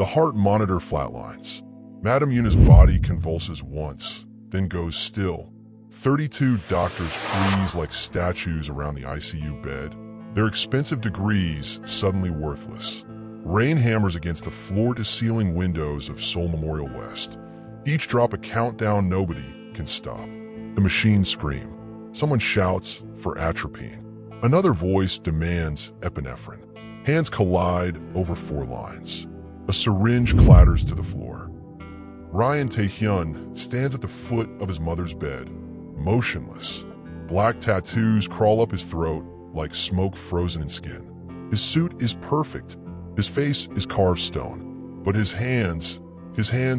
The heart monitor flatlines. Madame Yuna's body convulses once, then goes still. 32 doctors freeze like statues around the ICU bed, their expensive degrees suddenly worthless. Rain hammers against the floor-to-ceiling windows of Seoul Memorial West. Each drop a countdown nobody can stop. The machines scream. Someone shouts for atropine. Another voice demands epinephrine. Hands collide over 4 lines. A syringe clatters to the floor. Ryan Tae-hyun stands at the foot of his mother's bed, motionless. Black tattoos crawl up his throat like smoke frozen in skin. His suit is perfect. His face is carved stone. But his hands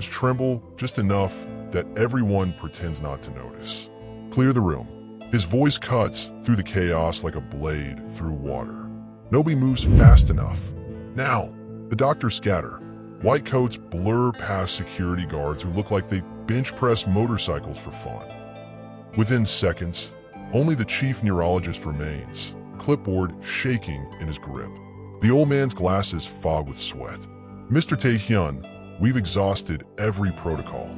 tremble just enough that everyone pretends not to notice. Clear the room. His voice cuts through the chaos like a blade through water. Nobody moves fast enough. Now, the doctors scatter. White coats blur past security guards who look like they bench press motorcycles for fun. Within seconds, only the chief neurologist remains, clipboard shaking in his grip. The old man's glasses fog with sweat. Mr. Tae-hyun, we've exhausted every protocol.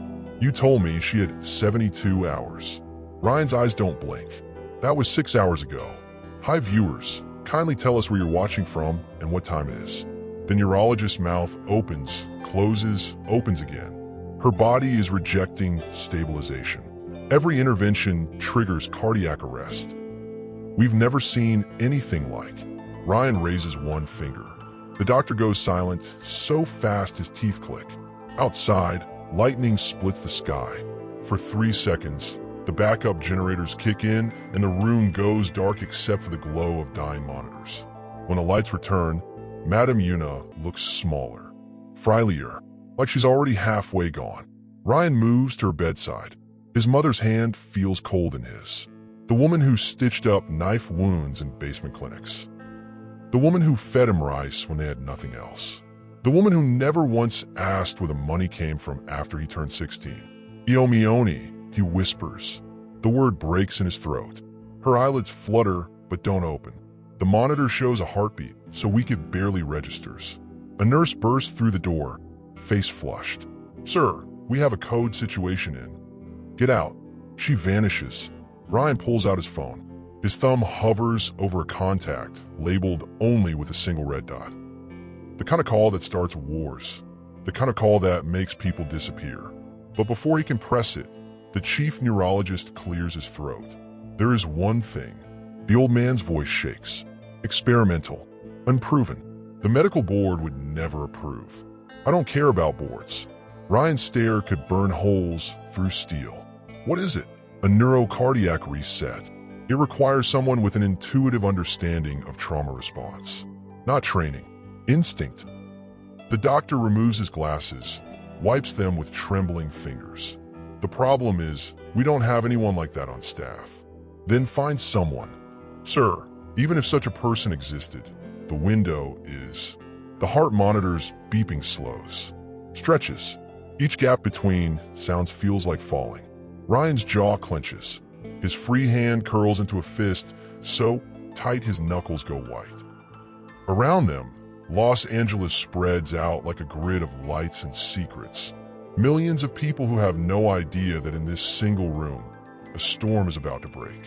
You told me she had 72 hours. Ryan's eyes don't blink. That was 6 hours ago. Hi viewers, kindly tell us where you're watching from and what time it is. The neurologist's mouth opens, closes, opens again. Her body is rejecting stabilization. Every intervention triggers cardiac arrest. We've never seen anything like. Ryan raises one finger. The doctor goes silent, so fast his teeth click. Outside, lightning splits the sky. For 3 seconds, the backup generators kick in and the room goes dark except for the glow of dying monitors. When the lights return, Madame Yuna looks smaller, frilier, like she's already halfway gone. Ryan moves to her bedside. His mother's hand feels cold in his. The woman who stitched up knife wounds in basement clinics. The woman who fed him rice when they had nothing else. The woman who never once asked where the money came from after he turned 16. Iomioni, he whispers. The word breaks in his throat. Her eyelids flutter but don't open. The monitor shows a heartbeat, so Weekit barely registers. A nurse bursts through the door, face flushed. Sir, we have a code situation in. Get out. She vanishes. Ryan pulls out his phone. His thumb hovers over a contact, labeled only with a single red dot. The kind of call that starts wars. The kind of call that makes people disappear. But before he can press it, the chief neurologist clears his throat. There is one thing. The old man's voice shakes. Experimental. Unproven. The medical board would never approve. I don't care about boards. Ryan's stare could burn holes through steel. What is it? A neurocardiac reset. It requires someone with an intuitive understanding of trauma response. Not training. Instinct. The doctor removes his glasses, wipes them with trembling fingers. The problem is, we don't have anyone like that on staff. Then find someone. Sir, even if such a person existed, the window is. The heart monitor's beeping slows. Stretches. Each gap between sounds feels like falling. Ryan's jaw clenches. His free hand curls into a fist, so tight his knuckles go white. Around them, Los Angeles spreads out like a grid of lights and secrets. Millions of people who have no idea that in this single room, a storm is about to break.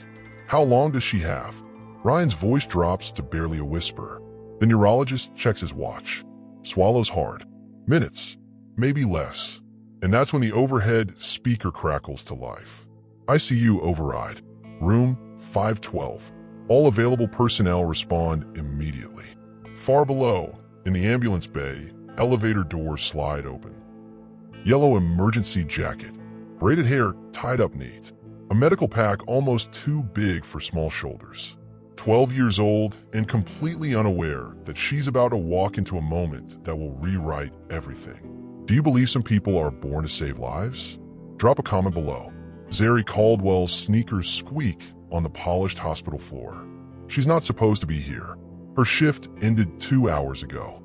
How long does she have? Ryan's voice drops to barely a whisper. The neurologist checks his watch, swallows hard. Minutes, maybe less. And that's when the overhead speaker crackles to life. ICU override. Room 512. All available personnel respond immediately. Far below, in the ambulance bay, elevator doors slide open. Yellow emergency jacket. Braided hair tied up neat. A medical pack almost too big for small shoulders. 12 years old and completely unaware that she's about to walk into a moment that will rewrite everything. Do you believe some people are born to save lives? Drop a comment below. Zeri Caldwell's sneakers squeak on the polished hospital floor. She's not supposed to be here. Her shift ended 2 hours ago.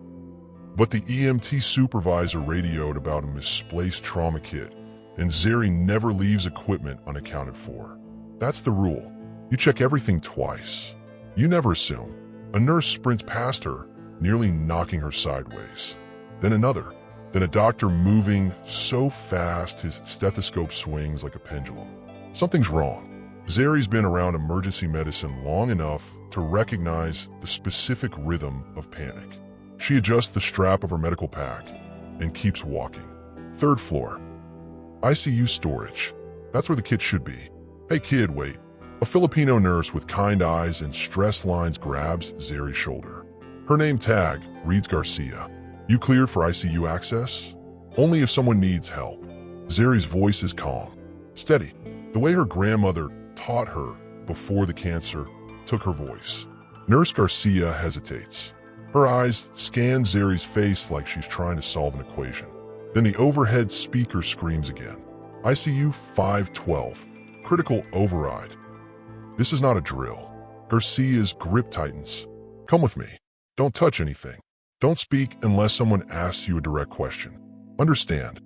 But the EMT supervisor radioed about a misplaced trauma kit, and Zeri never leaves equipment unaccounted for. That's the rule. You check everything twice. You never assume. A nurse sprints past her, nearly knocking her sideways. Then another. Then a doctor moving so fast his stethoscope swings like a pendulum. Something's wrong. Zeri's been around emergency medicine long enough to recognize the specific rhythm of panic. She adjusts the strap of her medical pack and keeps walking. 3rd floor. ICU storage. That's where the kid should be. Hey kid, wait. A Filipino nurse with kind eyes and stress lines grabs Zeri's shoulder. Her name tag reads Garcia. You cleared for ICU access? Only if someone needs help. Zeri's voice is calm, steady, the way her grandmother taught her before the cancer took her voice. Nurse Garcia hesitates. Her eyes scan Zeri's face like she's trying to solve an equation. Then the overhead speaker screams again. ICU 512. Critical override. This is not a drill. Garcia's grip tightens. Come with me. Don't touch anything. Don't speak unless someone asks you a direct question. Understand?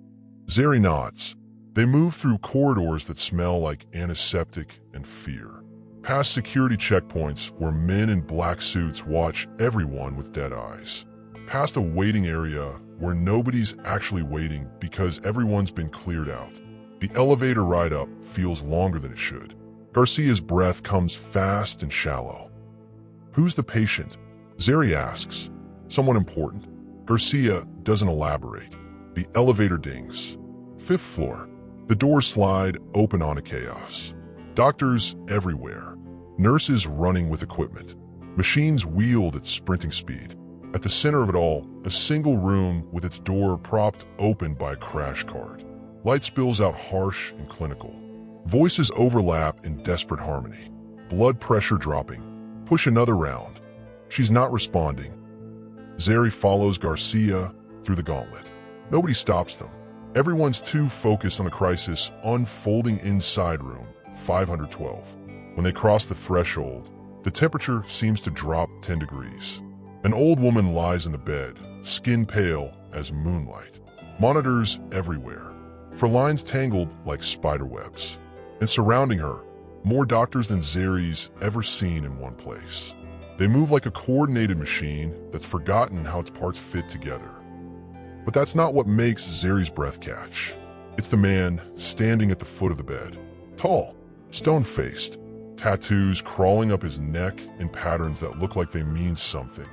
Zeri nods. They move through corridors that smell like antiseptic and fear. Past security checkpoints where men in black suits watch everyone with dead eyes. Past a waiting area where nobody's actually waiting because everyone's been cleared out. The elevator ride up feels longer than it should. Garcia's breath comes fast and shallow. Who's the patient? Zeri asks. Someone important. Garcia doesn't elaborate. The elevator dings. 5th floor. The doors slide open onto chaos. Doctors everywhere. Nurses running with equipment. Machines wheeled at sprinting speed. At the center of it all, a single room with its door propped open by a crash cart. Light spills out harsh and clinical. Voices overlap in desperate harmony. Blood pressure dropping. Push another round. She's not responding. Zeri follows Garcia through the gauntlet. Nobody stops them. Everyone's too focused on the crisis unfolding inside room 512. When they cross the threshold, the temperature seems to drop 10 degrees. An old woman lies in the bed, skin pale as moonlight. Monitors everywhere, for lines tangled like spider webs. And surrounding her, more doctors than Zeri's ever seen in one place. They move like a coordinated machine that's forgotten how its parts fit together. But that's not what makes Zeri's breath catch. It's the man standing at the foot of the bed. Tall, stone-faced, tattoos crawling up his neck in patterns that look like they mean something.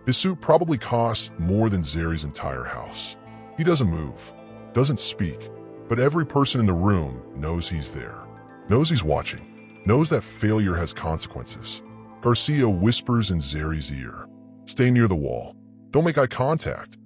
His suit probably costs more than Zeri's entire house. He doesn't move, doesn't speak, but every person in the room knows he's there. Knows he's watching, knows that failure has consequences. Garcia whispers in Zeri's ear, "Stay near the wall. Don't make eye contact."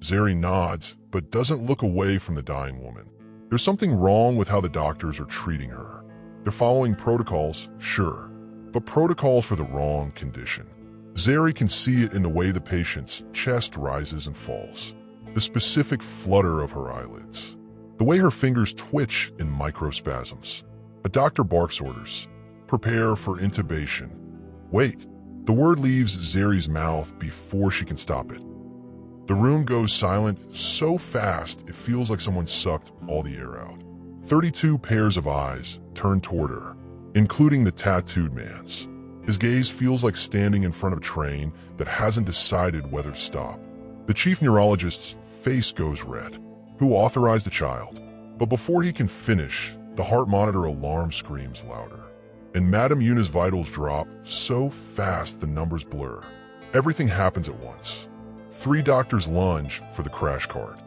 Zeri nods, but doesn't look away from the dying woman. There's something wrong with how the doctors are treating her. They're following protocols, sure, but protocols for the wrong condition. Zeri can see it in the way the patient's chest rises and falls, the specific flutter of her eyelids, the way her fingers twitch in microspasms. A doctor barks orders. Prepare for intubation. Wait. The word leaves Zeri's mouth before she can stop it. The room goes silent so fast it feels like someone sucked all the air out. 32 pairs of eyes turn toward her, including the tattooed man's. His gaze feels like standing in front of a train that hasn't decided whether to stop. The chief neurologist's face goes red. Who authorized the child? But before he can finish, the heart monitor alarm screams louder. And Madame Yuna's vitals drop so fast the numbers blur. Everything happens at once. 3 doctors lunge for the crash cart.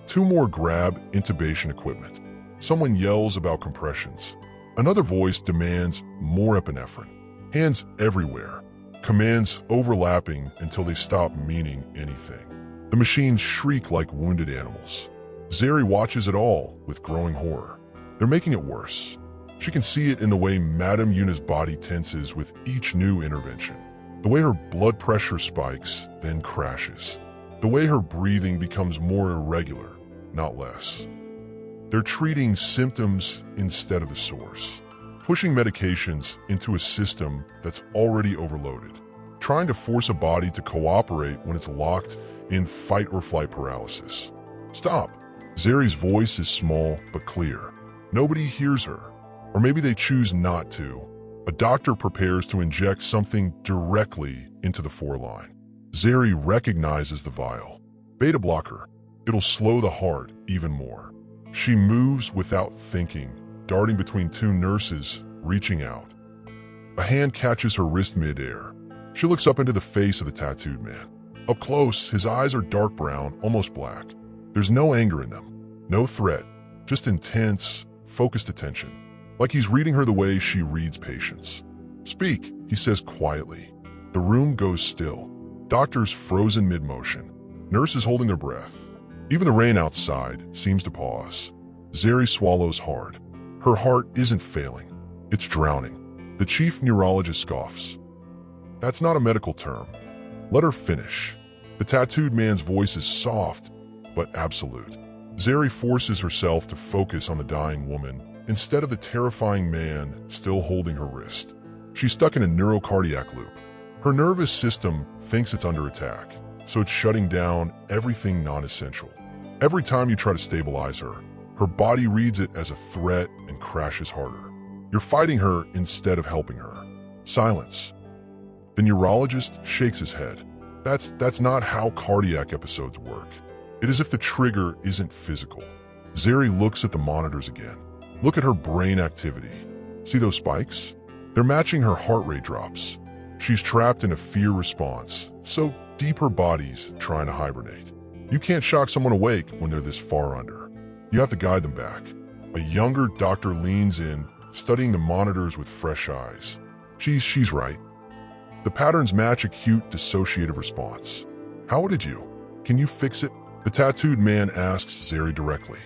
2 more grab intubation equipment. Someone yells about compressions. Another voice demands more epinephrine. Hands everywhere. Commands overlapping until they stop meaning anything. The machines shriek like wounded animals. Zeri watches it all with growing horror. They're making it worse. She can see it in the way Madame Yuna's body tenses with each new intervention. The way her blood pressure spikes, then crashes. The way her breathing becomes more irregular, not less. They're treating symptoms instead of the source. Pushing medications into a system that's already overloaded. Trying to force a body to cooperate when it's locked in fight or flight paralysis. Stop. Zeri's voice is small but clear. Nobody hears her. Or maybe they choose not to. A doctor prepares to inject something directly into the foreline. Zeri recognizes the vial. Beta blocker. It'll slow the heart even more. She moves without thinking, darting between two nurses, reaching out. A hand catches her wrist mid-air. She looks up into the face of the tattooed man. Up close, his eyes are dark brown, almost black. There's no anger in them, no threat, just intense, focused attention, like he's reading her the way she reads patients. "Speak," he says quietly. The room goes still. Doctors frozen mid-motion, nurses holding their breath. Even the rain outside seems to pause. Zeri swallows hard. Her heart isn't failing, it's drowning. The chief neurologist scoffs. "That's not a medical term. Let her finish." The tattooed man's voice is soft, but absolute. Zeri forces herself to focus on the dying woman instead of the terrifying man still holding her wrist. She's stuck in a neurocardiac loop. Her nervous system thinks it's under attack, so it's shutting down everything non-essential. Every time you try to stabilize her, her body reads it as a threat and crashes harder. You're fighting her instead of helping her. Silence. The neurologist shakes his head. That's not how cardiac episodes work. It is if the trigger isn't physical. Zeri looks at the monitors again. Look at her brain activity. See those spikes? They're matching her heart rate drops. She's trapped in a fear response, so deep her body's trying to hibernate. You can't shock someone awake when they're this far under. You have to guide them back. A younger doctor leans in, studying the monitors with fresh eyes. She's right. The patterns match acute dissociative response. "How did you? Can you fix it?" The tattooed man asks Zeri directly.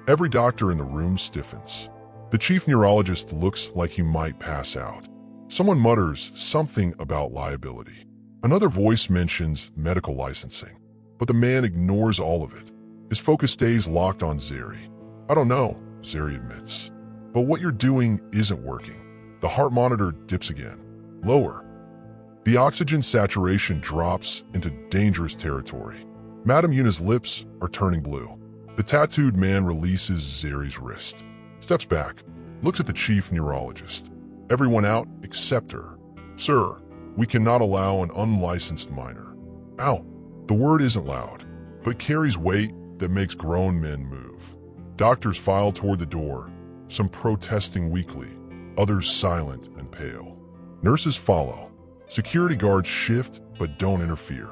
Every doctor in the room stiffens. The chief neurologist looks like he might pass out. Someone mutters something about liability. Another voice mentions medical licensing, but the man ignores all of it. His focus stays locked on Zeri. "I don't know," Zeri admits, "but what you're doing isn't working." The heart monitor dips again. Lower. The oxygen saturation drops into dangerous territory. Madame Yuna's lips are turning blue. The tattooed man releases Zeri's wrist, steps back, looks at the chief neurologist. "Everyone out except her." "Sir, we cannot allow an unlicensed minor." Ow! The word isn't loud, but carries weight that makes grown men move. Doctors file toward the door, some protesting weakly, others silent and pale. Nurses follow. Security guards shift but don't interfere.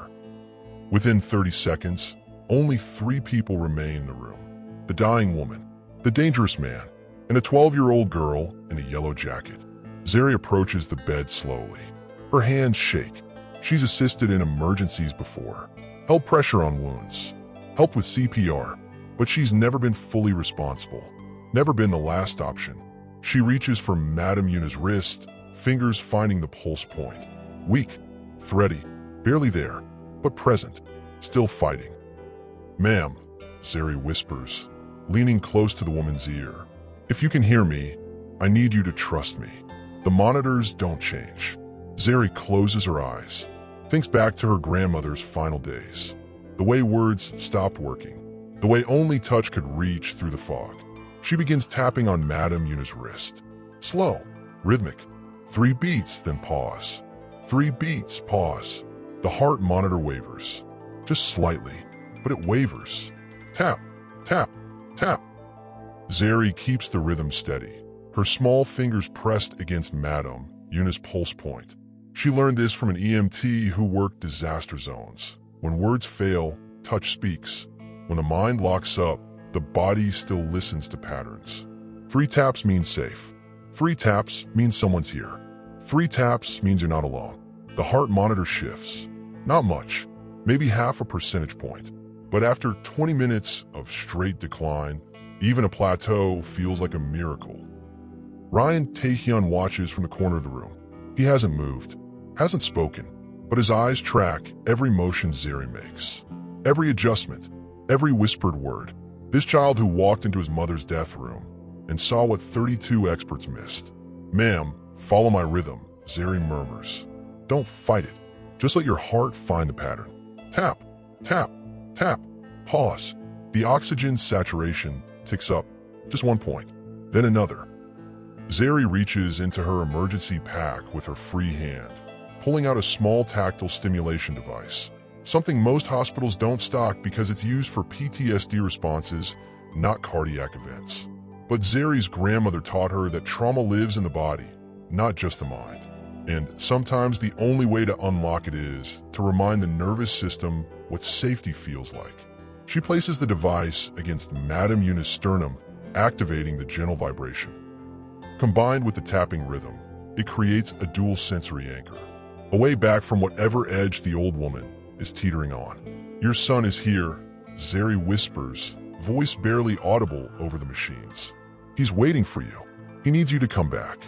Within 30 seconds, only 3 people remain in the room. The dying woman, the dangerous man, and a 12-year-old girl in a yellow jacket. Zeri approaches the bed slowly. Her hands shake. She's assisted in emergencies before, held pressure on wounds, helped with CPR, but she's never been fully responsible, never been the last option. She reaches for Madame Yuna's wrist, fingers finding the pulse point. Weak, thready, barely there, but present, still fighting. "Ma'am," Zeri whispers, leaning close to the woman's ear. "If you can hear me, I need you to trust me." The monitors don't change. Zeri closes her eyes, thinks back to her grandmother's final days. The way words stopped working, the way only touch could reach through the fog. She begins tapping on Madame Yuna's wrist. Slow, rhythmic. 3 beats, then pause. 3 beats, pause. The heart monitor wavers. Just slightly, but it wavers. Tap, tap, tap. Zeri keeps the rhythm steady, her small fingers pressed against Madame Yuna's pulse point. She learned this from an EMT who worked disaster zones. When words fail, touch speaks. When the mind locks up, the body still listens to patterns. 3 taps means safe. 3 taps means someone's here. 3 taps means you're not alone. The heart monitor shifts. Not much, maybe half a percentage point. But after 20 minutes of straight decline, even a plateau feels like a miracle. Ryan Taehyun watches from the corner of the room. He hasn't moved, hasn't spoken, but his eyes track every motion Zeri makes. Every adjustment, every whispered word. This child who walked into his mother's death room and saw what 32 experts missed. "Ma'am, follow my rhythm," Zeri murmurs. "Don't fight it. Just let your heart find the pattern. Tap, tap, tap, pause." The oxygen saturation ticks up, just 1 point, then another. Zeri reaches into her emergency pack with her free hand, pulling out a small tactile stimulation device. something most hospitals don't stock because it's used for PTSD responses, not cardiac events. But Zeri's grandmother taught her that trauma lives in the body, not just the mind. And sometimes the only way to unlock it is to remind the nervous system what safety feels like. She places the device against Madame Yuna's sternum, activating the gentle vibration. Combined with the tapping rhythm, it creates a dual sensory anchor, a way back from whatever edge the old woman is teetering on. "Your son is here," Zeri whispers, voice barely audible over the machines. "He's waiting for you. He needs you to come back."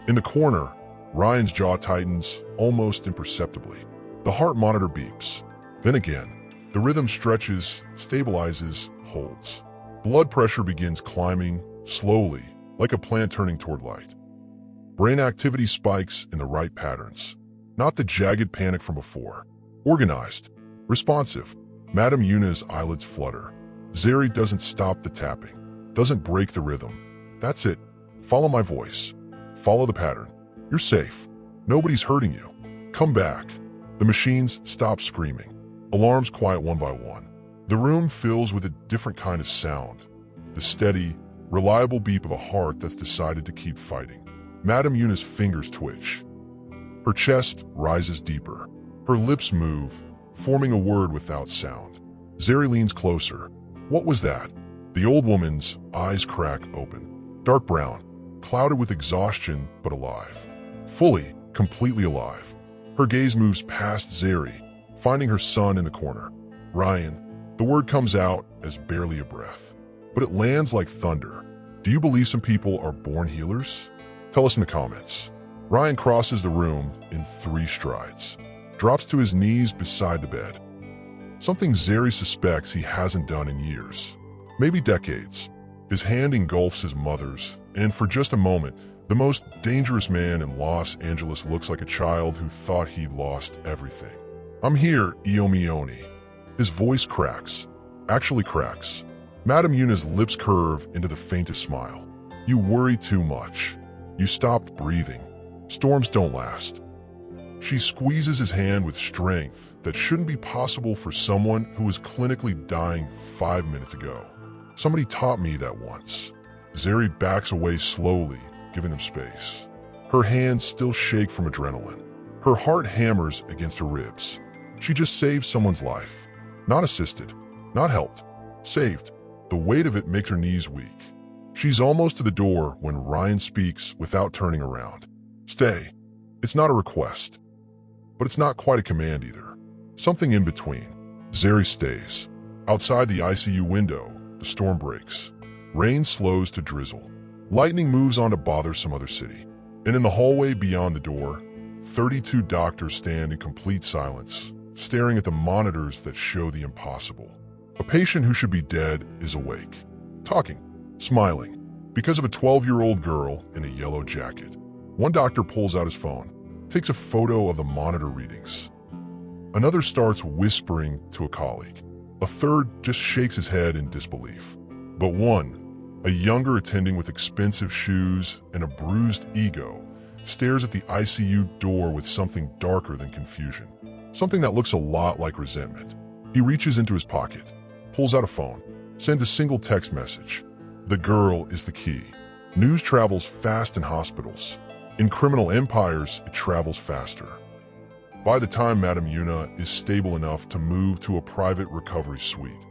In the corner, Ryan's jaw tightens, almost imperceptibly. The heart monitor beeps. Then again, the rhythm stretches, stabilizes, holds. Blood pressure begins climbing, slowly, like a plant turning toward light. Brain activity spikes in the right patterns. Not the jagged panic from before. Organized. Responsive. Madame Yuna's eyelids flutter. Zeri doesn't stop the tapping. Doesn't break the rhythm. "That's it. Follow my voice. Follow the pattern. You're safe. Nobody's hurting you. Come back." The machines stop screaming. Alarms quiet one by one. The room fills with a different kind of sound. The steady, reliable beat of a heart that's decided to keep fighting. Madame Yuna's fingers twitch. Her chest rises deeper. Her lips move, forming a word without sound. Zeri leans closer. What was that? The old woman's eyes crack open. Dark brown, clouded with exhaustion but alive. Fully, completely alive. Her gaze moves past Zeri, finding her son in the corner. "Ryan." The word comes out as barely a breath, but it lands like thunder. Do you believe some people are born healers? Tell us in the comments. Ryan crosses the room in 3 strides, drops to his knees beside the bed. Something Zeri suspects he hasn't done in years, maybe decades. His hand engulfs his mother's, and for just a moment, the most dangerous man in Los Angeles looks like a child who thought he'd lost everything. "I'm here, Iomioni." His voice cracks. Actually cracks. Madame Yuna's lips curve into the faintest smile. "You worry too much. You stopped breathing. Storms don't last." She squeezes his hand with strength that shouldn't be possible for someone who was clinically dying 5 minutes ago. "Somebody taught me that once." Zeri backs away slowly, giving them space. Her hands still shake from adrenaline. Her heart hammers against her ribs. She just saved someone's life. Not assisted, not helped, saved. The weight of it makes her knees weak. She's almost to the door when Ryan speaks without turning around. "Stay." It's not a request, but it's not quite a command either. Something in between. Zeri stays. Outside the ICU window, the storm breaks. Rain slows to drizzle. Lightning moves on to bother some other city. And in the hallway beyond the door, 32 doctors stand in complete silence, staring at the monitors that show the impossible. A patient who should be dead is awake, talking, smiling, because of a 12-year-old girl in a yellow jacket. One doctor pulls out his phone, takes a photo of the monitor readings. Another starts whispering to a colleague. A third just shakes his head in disbelief. But one, a younger attending with expensive shoes and a bruised ego, stares at the ICU door with something darker than confusion. Something that looks a lot like resentment. He reaches into his pocket, pulls out a phone, sends a single text message. The girl is the key. News travels fast in hospitals. In criminal empires, it travels faster. By the time Madame Yuna is stable enough to move to a private recovery suite,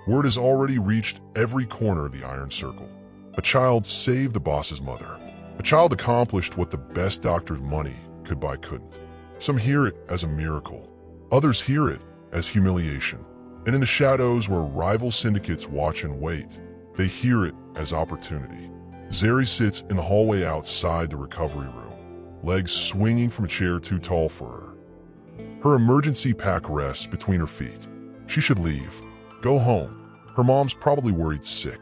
word has already reached every corner of the Iron Circle. A child saved the boss's mother. A child accomplished what the best doctor's money could buy couldn't. Some hear it as a miracle. Others hear it as humiliation. And in the shadows where rival syndicates watch and wait, they hear it as opportunity. Zeri sits in the hallway outside the recovery room, legs swinging from a chair too tall for her. Her emergency pack rests between her feet. She should leave, go home. Her mom's probably worried sick.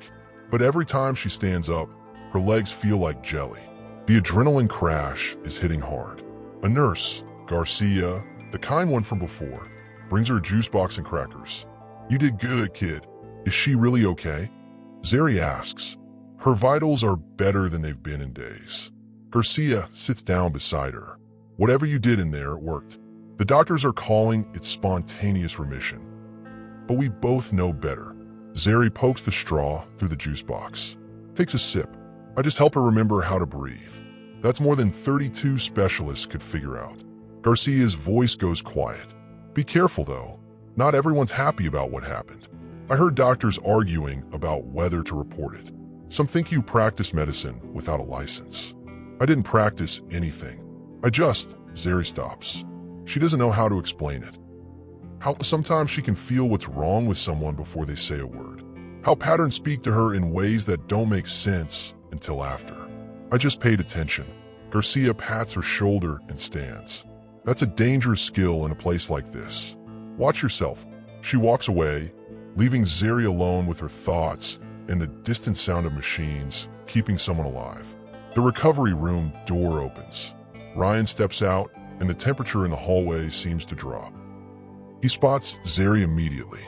But every time she stands up, her legs feel like jelly. The adrenaline crash is hitting hard. A nurse, Garcia, the kind one from before, brings her a juice box and crackers. "You did good, kid. Is she really okay?" Zeri asks. Her vitals are better than they've been in days. Garcia sits down beside her. "Whatever you did in there, it worked." The doctors are calling it spontaneous remission. But we both know better. Zeri pokes the straw through the juice box. Takes a sip. I just help her remember how to breathe. That's more than 32 specialists could figure out. Garcia's voice goes quiet. Be careful, though. Not everyone's happy about what happened. I heard doctors arguing about whether to report it. Some think you practice medicine without a license. I didn't practice anything. Zeri stops. She doesn't know how to explain it. How sometimes she can feel what's wrong with someone before they say a word. How patterns speak to her in ways that don't make sense until after. I just paid attention. Garcia pats her shoulder and stands. That's a dangerous skill in a place like this. Watch yourself. She walks away, leaving Zeri alone with her thoughts and the distant sound of machines keeping someone alive. The recovery room door opens. Ryan steps out, and the temperature in the hallway seems to drop. He spots Zeri immediately,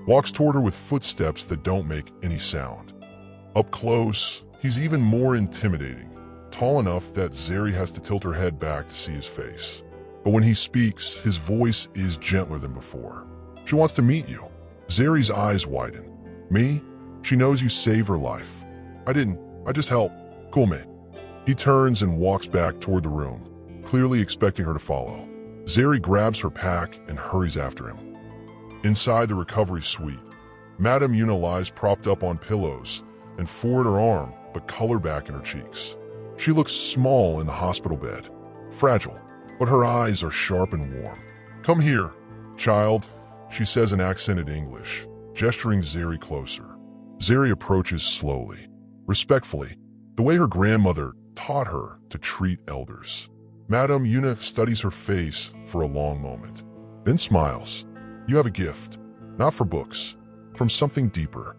walks toward her with footsteps that don't make any sound. Up close, he's even more intimidating, tall enough that Zeri has to tilt her head back to see his face. But when he speaks, his voice is gentler than before. She wants to meet you. Zeri's eyes widen. Me? She knows you saved her life. I didn't. I just helped. Cool, mate. He turns and walks back toward the room, clearly expecting her to follow. Zeri grabs her pack and hurries after him. Inside the recovery suite, Madame Yuna lies propped up on pillows and forward her arm, but color back in her cheeks. She looks small in the hospital bed, fragile, but her eyes are sharp and warm. Come here, child, she says in accented English, gesturing Zeri closer. Zeri approaches slowly, respectfully, the way her grandmother taught her to treat elders. Madame Yuna studies her face for a long moment, then smiles. You have a gift, not for books, from something deeper.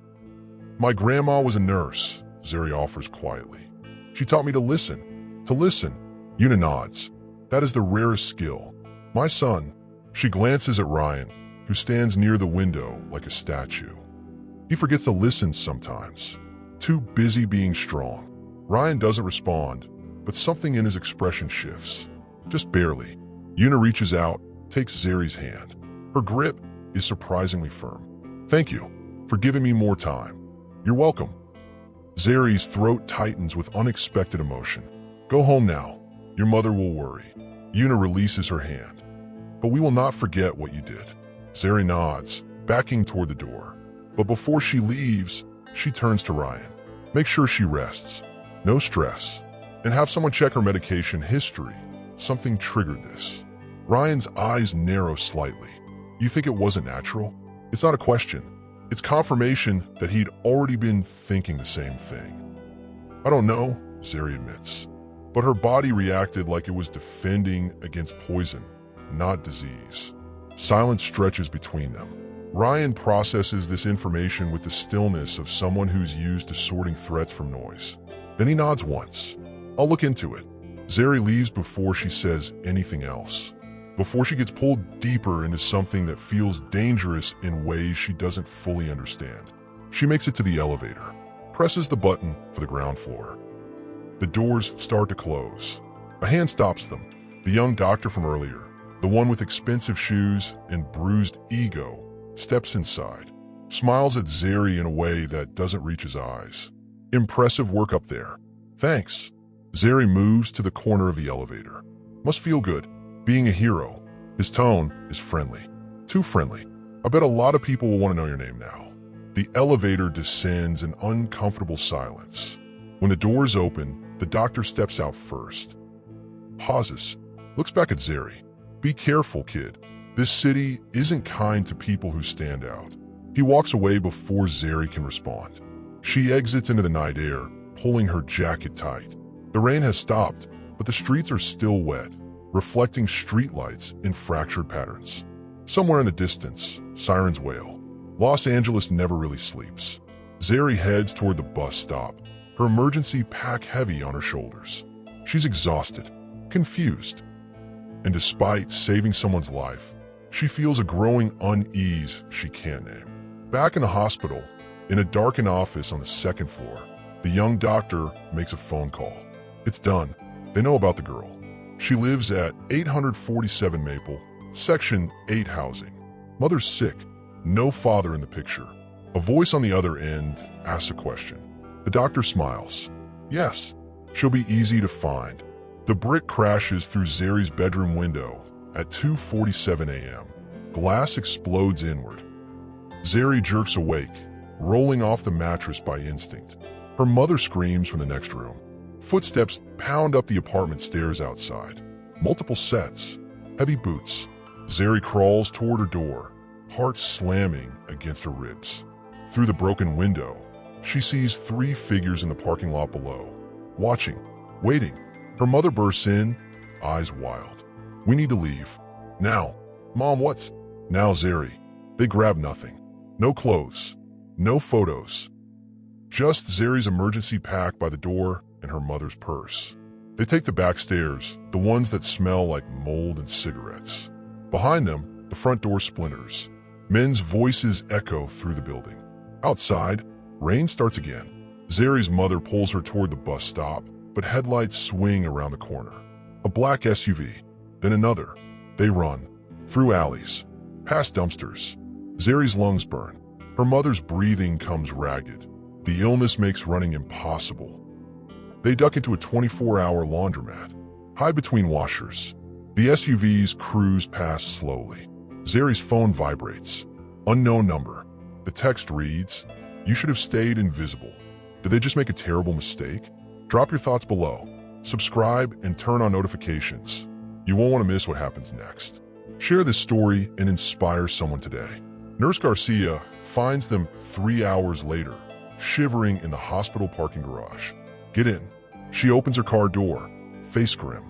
My grandma was a nurse, Zeri offers quietly. She taught me to listen. Yuna nods. That is the rarest skill. My son. She glances at Ryan, who stands near the window like a statue. He forgets to listen sometimes, too busy being strong. Ryan doesn't respond, but something in his expression shifts. Just barely. Yuna reaches out, takes Zeri's hand. Her grip is surprisingly firm. Thank you for giving me more time. You're welcome. Zeri's throat tightens with unexpected emotion. Go home now. Your mother will worry. Yuna releases her hand. But we will not forget what you did. Zeri nods, backing toward the door. But before she leaves, she turns to Ryan. Make sure she rests. No stress. And have someone check her medication history. Something triggered this. Ryan's eyes narrow slightly. You think it wasn't natural? It's not a question. It's confirmation that he'd already been thinking the same thing. I don't know, Zeri admits. But her body reacted like it was defending against poison, not disease. Silence stretches between them. Ryan processes this information with the stillness of someone who's used to sorting threats from noise. Then he nods once. I'll look into it. Zeri leaves before she says anything else. Before she gets pulled deeper into something that feels dangerous in ways she doesn't fully understand. She makes it to the elevator, presses the button for the ground floor. The doors start to close. A hand stops them. The young doctor from earlier, the one with expensive shoes and bruised ego, steps inside, smiles at Zeri in a way that doesn't reach his eyes. Impressive work up there. Thanks. Zeri moves to the corner of the elevator. Must feel good, being a hero. His tone is friendly. Too friendly. I bet a lot of people will want to know your name now. The elevator descends in uncomfortable silence. When the doors open, the doctor steps out first. Pauses, looks back at Zeri. Be careful, kid. This city isn't kind to people who stand out. He walks away before Zeri can respond. She exits into the night air, pulling her jacket tight. The rain has stopped, but the streets are still wet, reflecting streetlights in fractured patterns. Somewhere in the distance, sirens wail. Los Angeles never really sleeps. Zeri heads toward the bus stop, her emergency pack heavy on her shoulders. She's exhausted, confused. And despite saving someone's life, she feels a growing unease she can't name. Back in the hospital, in a darkened office on the second floor, the young doctor makes a phone call. It's done. They know about the girl. She lives at 847 Maple, Section 8 housing. Mother's sick. No father in the picture. A voice on the other end asks a question. The doctor smiles. Yes, she'll be easy to find. The brick crashes through Zeri's bedroom window at 2:47 a.m. Glass explodes inward. Zeri jerks awake, rolling off the mattress by instinct. Her mother screams from the next room. Footsteps pound up the apartment stairs outside. Multiple sets. Heavy boots. Zeri crawls toward her door, heart slamming against her ribs. Through the broken window, she sees 3 figures in the parking lot below, watching, waiting. Her mother bursts in, eyes wild. We need to leave. Now. Mom, what's... Now, Zeri. They grab nothing. No clothes. No photos. Just Zeri's emergency pack by the door and her mother's purse. They take the back stairs, the ones that smell like mold and cigarettes. Behind them, the front door splinters. Men's voices echo through the building. Outside, rain starts again. Zeri's mother pulls her toward the bus stop, but headlights swing around the corner. A black SUV, then another. They run, through alleys, past dumpsters. Zeri's lungs burn. Her mother's breathing comes ragged. The illness makes running impossible. They duck into a 24-hour laundromat, hide between washers. The SUVs cruise past slowly. Zeri's phone vibrates. Unknown number. The text reads, "You should have stayed invisible. Did they just make a terrible mistake?" Drop your thoughts below. Subscribe and turn on notifications. You won't want to miss what happens next. Share this story and inspire someone today. Nurse Garcia finds them 3 hours later, shivering in the hospital parking garage. Get in. She opens her car door, face grim.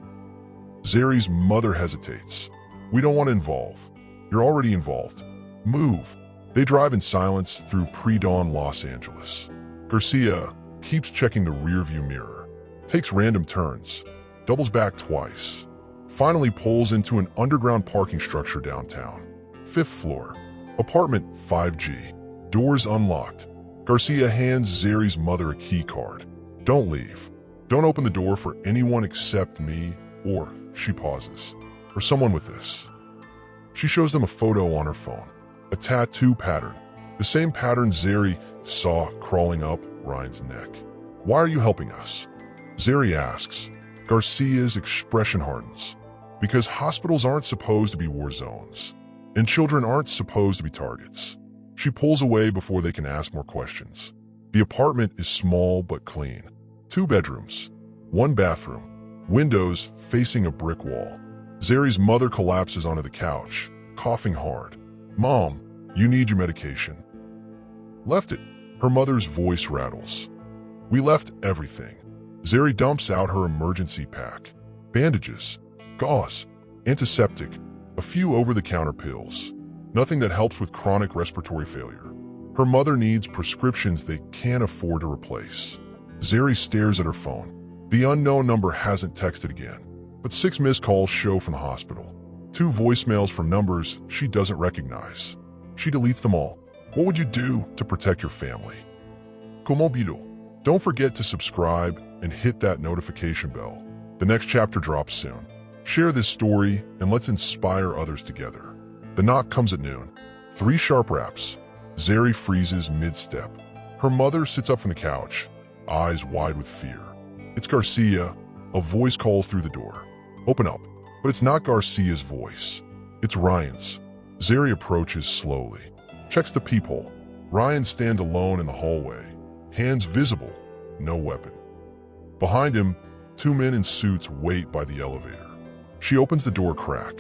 Zeri's mother hesitates. We don't want to involve. You're already involved. Move. They drive in silence through pre-dawn Los Angeles. Garcia keeps checking the rearview mirror, takes random turns, doubles back twice, finally pulls into an underground parking structure downtown. 5th floor, apartment 5G, doors unlocked. Garcia hands Zeri's mother a key card. Don't leave. Don't open the door for anyone except me, or, she pauses, or someone with this. She shows them a photo on her phone, a tattoo pattern, the same pattern Zeri saw crawling up Ryan's neck. Why are you helping us? Zeri asks. Garcia's expression hardens. Because hospitals aren't supposed to be war zones, and children aren't supposed to be targets. She pulls away before they can ask more questions. The apartment is small but clean. 2 bedrooms, 1 bathroom, windows facing a brick wall. Zeri's mother collapses onto the couch, coughing hard. Mom, you need your medication. Left it. Her mother's voice rattles. We left everything. Zeri dumps out her emergency pack. Bandages, gauze, antiseptic, a few over-the-counter pills. Nothing that helps with chronic respiratory failure. Her mother needs prescriptions they can't afford to replace. Zeri stares at her phone. The unknown number hasn't texted again, but 6 missed calls show from the hospital. 2 voicemails from numbers she doesn't recognize. She deletes them all. What would you do to protect your family? Como pido? Don't forget to subscribe and hit that notification bell. The next chapter drops soon. Share this story and let's inspire others together. The knock comes at noon. 3 sharp raps. Zeri freezes mid-step. Her mother sits up from the couch, eyes wide with fear. It's Garcia. A voice calls through the door. Open up. But it's not Garcia's voice. It's Ryan's. Zeri approaches slowly. Checks the peephole. Ryan stands alone in the hallway. Hands visible. No weapon. Behind him, 2 men in suits wait by the elevator. She opens the door crack.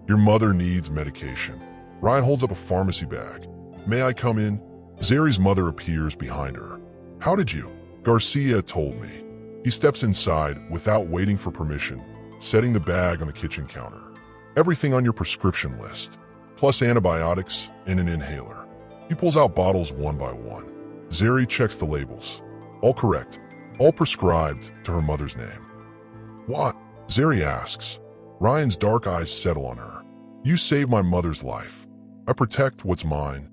Your mother needs medication. Ryan holds up a pharmacy bag. May I come in? Zeri's mother appears behind her. How did you? Garcia told me. He steps inside without waiting for permission, setting the bag on the kitchen counter. Everything on your prescription list, plus antibiotics and an inhaler. He pulls out bottles one by one. Zeri checks the labels. All correct. All prescribed to her mother's name. What? Zeri asks. Ryan's dark eyes settle on her. You saved my mother's life. I protect what's mine.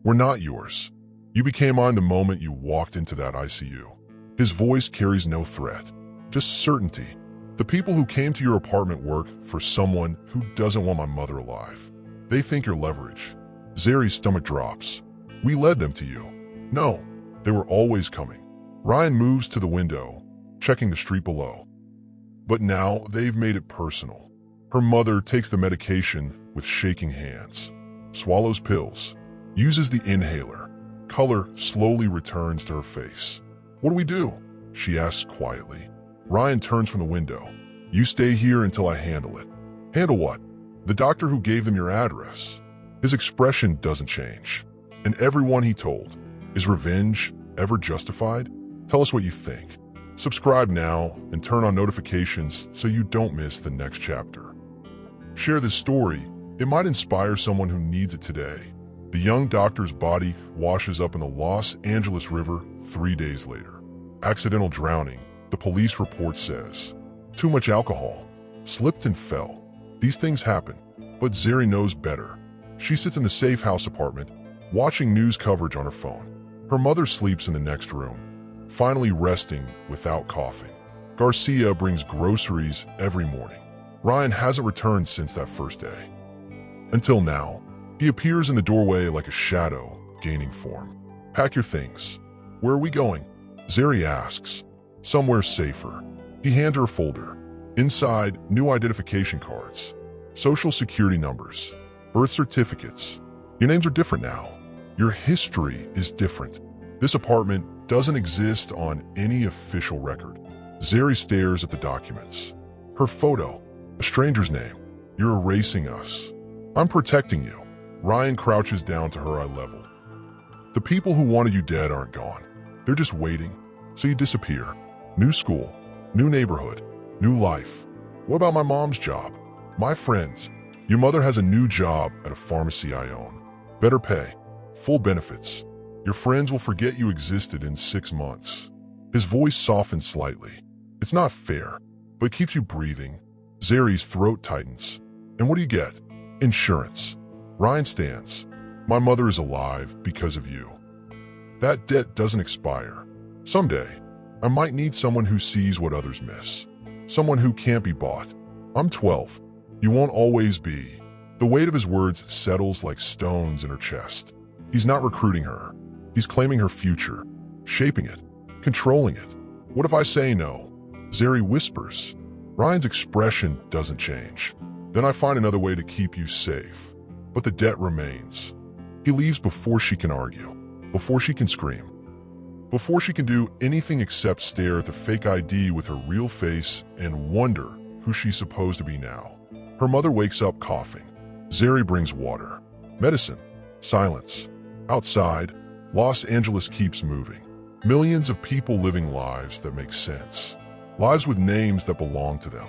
We're not yours. You became mine the moment you walked into that ICU. His voice carries no threat, just certainty. The people who came to your apartment work for someone who doesn't want my mother alive. They think you're leverage. Zeri's stomach drops. We led them to you. No, they were always coming. Ryan moves to the window, checking the street below. But now they've made it personal. Her mother takes the medication with shaking hands, swallows pills, uses the inhaler. Color slowly returns to her face. What do we do? She asks quietly. Ryan turns from the window. You stay here until I handle it. Handle what? The doctor who gave them your address. His expression doesn't change. And everyone he told. Is revenge ever justified? Tell us what you think. Subscribe now and turn on notifications so you don't miss the next chapter. Share this story. It might inspire someone who needs it today. The young doctor's body washes up in the Los Angeles River 3 days later. Accidental drowning, the police report says. Too much alcohol. Slipped and fell. These things happen, but Zeri knows better. She sits in the safe house apartment, watching news coverage on her phone. Her mother sleeps in the next room, finally resting without coughing. Garcia brings groceries every morning. Ryan hasn't returned since that first day. Until now, he appears in the doorway like a shadow, gaining form. Pack your things. Where are we going? Zeri asks. Somewhere safer. He hands her a folder. Inside, new identification cards, social security numbers, birth certificates. Your names are different now. Your history is different. This apartment doesn't exist on any official record. Zeri stares at the documents. Her photo, a stranger's name. You're erasing us. I'm protecting you. Ryan crouches down to her eye level. The people who wanted you dead aren't gone. They're just waiting. So you disappear. New school, new neighborhood, new life. What about my mom's job? My friends? Your mother has a new job at a pharmacy I own. Better pay, full benefits. Your friends will forget you existed in 6 months. His voice softens slightly. It's not fair, but it keeps you breathing. Zeri's throat tightens. And what do you get? Insurance. Ryan stands. My mother is alive because of you. That debt doesn't expire. Someday, I might need someone who sees what others miss. Someone who can't be bought. I'm 12. You won't always be. The weight of his words settles like stones in her chest. He's not recruiting her. He's claiming her future, shaping it, controlling it. What if I say no? Zeri whispers. Ryan's expression doesn't change. Then I find another way to keep you safe. But the debt remains. He leaves before she can argue, before she can scream, before she can do anything except stare at the fake ID with her real face and wonder who she's supposed to be now. Her mother wakes up coughing. Zeri brings water, medicine, silence. Outside, Los Angeles keeps moving. Millions of people living lives that make sense. Lives with names that belong to them.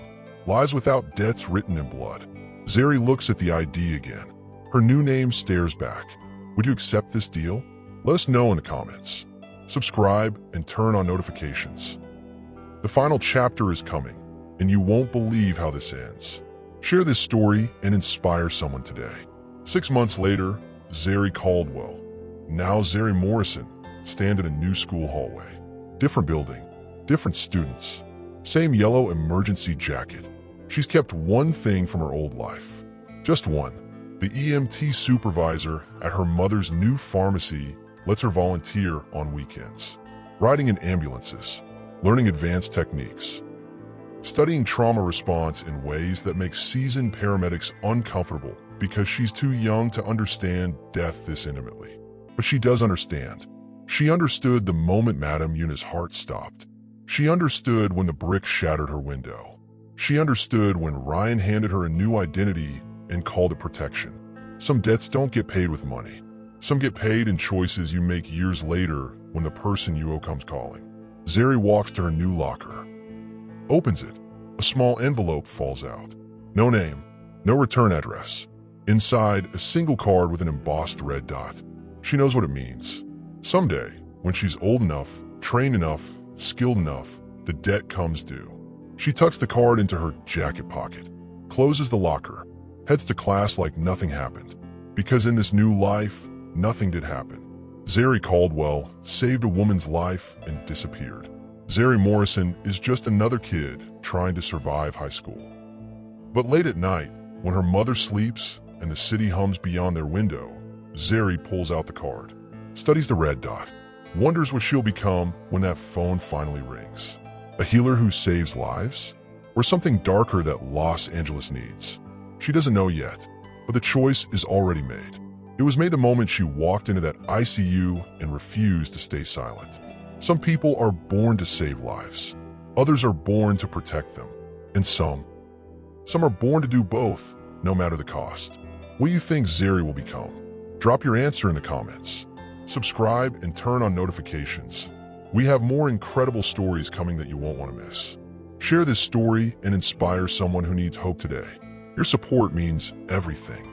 Lives without debts written in blood. Zeri looks at the ID again. Her new name stares back. Would you accept this deal? Let us know in the comments. Subscribe and turn on notifications. The final chapter is coming, and you won't believe how this ends. Share this story and inspire someone today. 6 months later, Zeri Caldwell, now Zeri Morrison, stand in a new school hallway. Different building, different students, same yellow emergency jacket. She's kept one thing from her old life. Just one. The EMT supervisor at her mother's new pharmacy lets her volunteer on weekends. Riding in ambulances, learning advanced techniques, studying trauma response in ways that make seasoned paramedics uncomfortable because she's too young to understand death this intimately. But she does understand. She understood the moment Madame Yuna's heart stopped. She understood when the brick shattered her window. She understood when Ryan handed her a new identity and called it protection. Some debts don't get paid with money. Some get paid in choices you make years later when the person you owe comes calling. Zeri walks to her new locker, opens it. A small envelope falls out. No name, no return address. Inside, a single card with an embossed red dot. She knows what it means. Someday, when she's old enough, trained enough, skilled enough, the debt comes due. She tucks the card into her jacket pocket, closes the locker, heads to class like nothing happened. Because in this new life, nothing did happen. Zeri Caldwell saved a woman's life and disappeared. Zeri Morrison is just another kid trying to survive high school. But late at night, when her mother sleeps and the city hums beyond their window, Zeri pulls out the card, studies the red dot, wonders what she'll become when that phone finally rings. A healer who saves lives? Or something darker that Los Angeles needs? She doesn't know yet, but the choice is already made. It was made the moment she walked into that ICU and refused to stay silent. Some people are born to save lives. Others are born to protect them. And some are born to do both, no matter the cost. What do you think Zeri will become? Drop your answer in the comments. Subscribe and turn on notifications. We have more incredible stories coming that you won't want to miss. Share this story and inspire someone who needs hope today. Your support means everything.